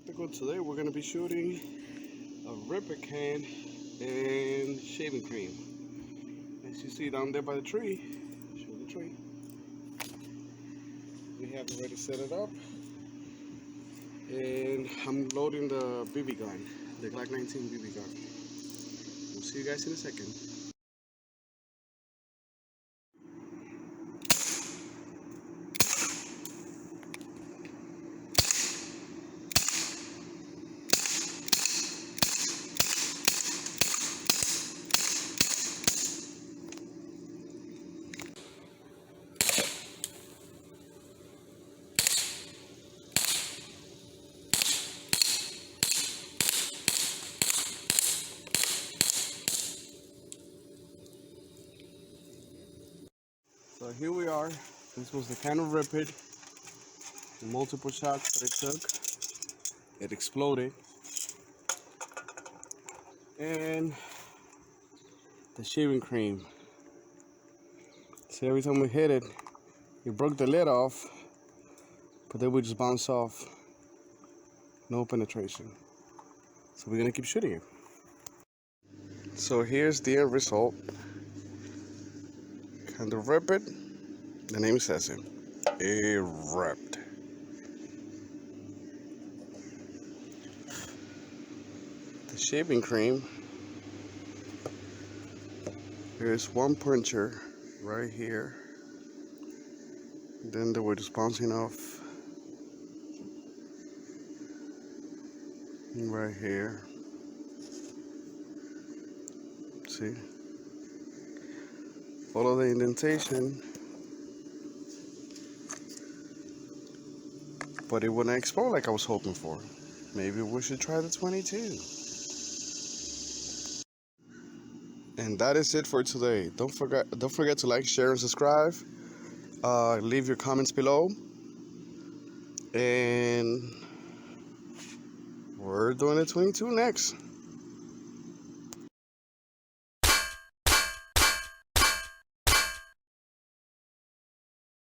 Tactical. Today we're going to be shooting a ripper can and shaving cream. As you see down there by the tree, show the tree. We have already set it up, and I'm loading the BB gun, the Glock 19 BB gun. We'll see you guys in a second. So here we are. This was the can of Rip It. Multiple shots that it took. It exploded. And the shaving cream. See, every time we hit it, it broke the lid off, but then we just bounce off. No penetration. So we're gonna keep shooting it. So here's the end result. Kind of Rip It. The name says it. It ripped. The shaving cream. Here's one puncher right here. Then they were just bouncing off right here. See? Follow the indentation. But it wouldn't explode like I was hoping for. Maybe we should try the 22. And that is it for today. Don't forget to like, share, and subscribe. Leave your comments below. And we're doing the 22 next.